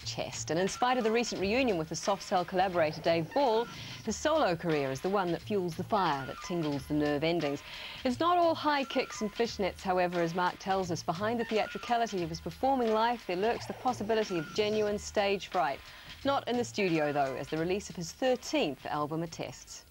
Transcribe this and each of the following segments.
chest. And in spite of the recent reunion with the Soft Cell collaborator Dave Ball, his solo career is the one that fuels the fire, that tingles the nerve endings. It's not all high kicks and fishnets, however, as Marc tells us. Behind the theatricality of his performing life, there lurks the possibility of genuine stage fright. Not in the studio, though, as the release of his 13th album attests.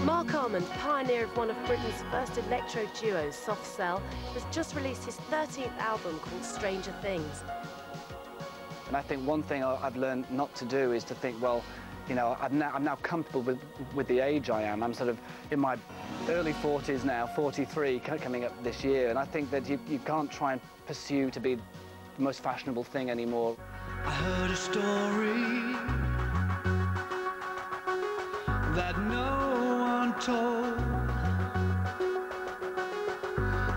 Marc Almond, pioneer of one of Britain's first electro duos, Soft Cell, has just released his 13th album called Stranger Things. And I think one thing I've learned not to do is to think, well, you know, I'm now comfortable with the age I am. I'm sort of in my early 40s now, 43, coming up this year, and I think that you can't try and pursue to be the most fashionable thing anymore. I heard a story that no one told,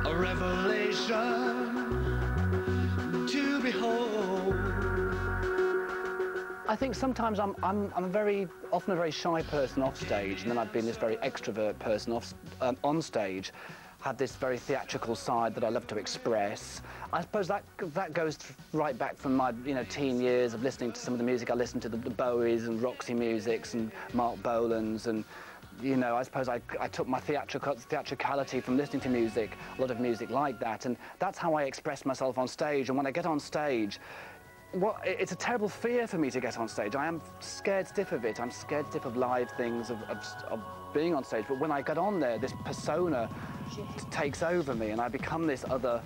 a revelation to behold. I think sometimes I'm often a very shy person off stage, and then I've been this very extrovert person on stage. Have this very theatrical side that I love to express. I suppose that goes right back from my teen years of listening to some of the music I listened to, the Bowies and Roxy Musics and Mark Bolan's, and I suppose I took my theatricality from listening to music, a lot of music like that, and that's how I express myself on stage. And when I get on stage, it's a terrible fear for me to get on stage. I am scared stiff of it. I'm scared stiff of live things, of being on stage. But when I get on there, this persona takes over me, and I become this other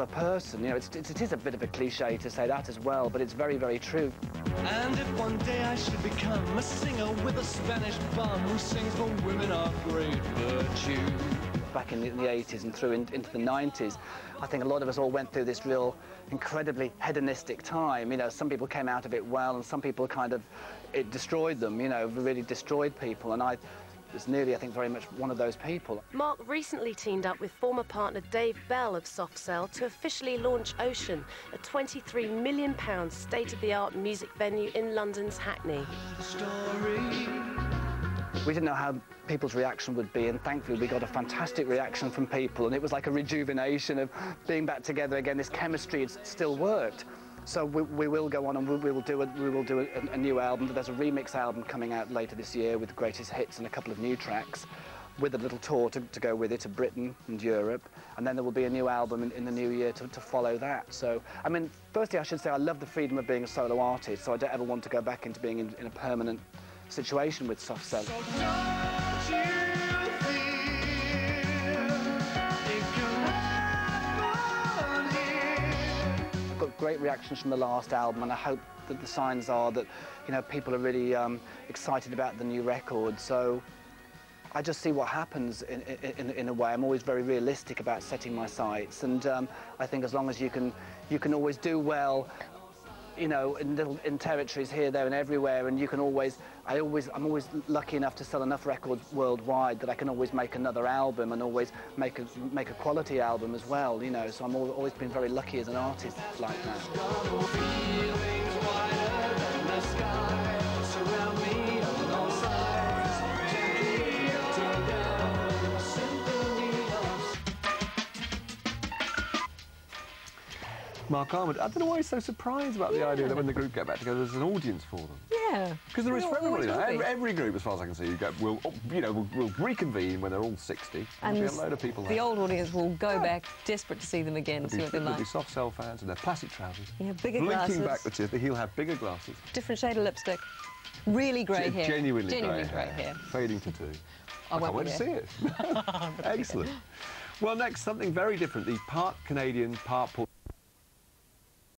person. It is a bit of a cliche to say that as well, but it's very, very true. And if one day I should become a singer with a Spanish bum who sings for women of great virtue. Back in the 80s and through into the 90s, I think a lot of us all went through this real incredibly hedonistic time. Some people came out of it well, and some people it destroyed them, really destroyed people, and I was nearly, I think, very much one of those people. Marc recently teamed up with former partner Dave Bell of Soft Cell to officially launch Ocean, a £23 million state-of-the-art music venue in London's Hackney. We didn't know how people's reaction would be, and thankfully we got a fantastic reaction from people, and it was like a rejuvenation of being back together again. This chemistry still worked. So we will go on, and we will do a new album. There's a remix album coming out later this year with the greatest hits and a couple of new tracks, with a little tour to go with it to Britain and Europe. And then there will be a new album in the new year to follow that. So, I mean, firstly I should say I love the freedom of being a solo artist, so I don't ever want to go back into being in a permanent situation with Soft Cell. Great reactions from the last album, and I hope that the signs are that people are really excited about the new record. So I just see what happens in a way. I'm always very realistic about setting my sights, and I think as long as you can always do well, in territories here, there, and everywhere, and I'm always lucky enough to sell enough records worldwide that I can always make another album and always make a quality album as well. So I'm always been very lucky as an artist like that. Marc Almond, I don't know why he's so surprised about the idea that when the group get back together, there's an audience for them. Yeah. Because there is for everybody. Every group, as far as I can see, will reconvene when they're all 60. And there'll be a load of people. The old audience will go back, desperate to see them again and see what they're like. There'll be Soft Cell fans and their plastic trousers. Yeah, bigger glasses. Blinking back the teeth. He'll have bigger glasses. Different shade of lipstick. Really grey hair. Genuinely grey hair. Fading tattoo. I can't wait to see it. Excellent. Well, next, something very different. The part Canadian, part Portuguese.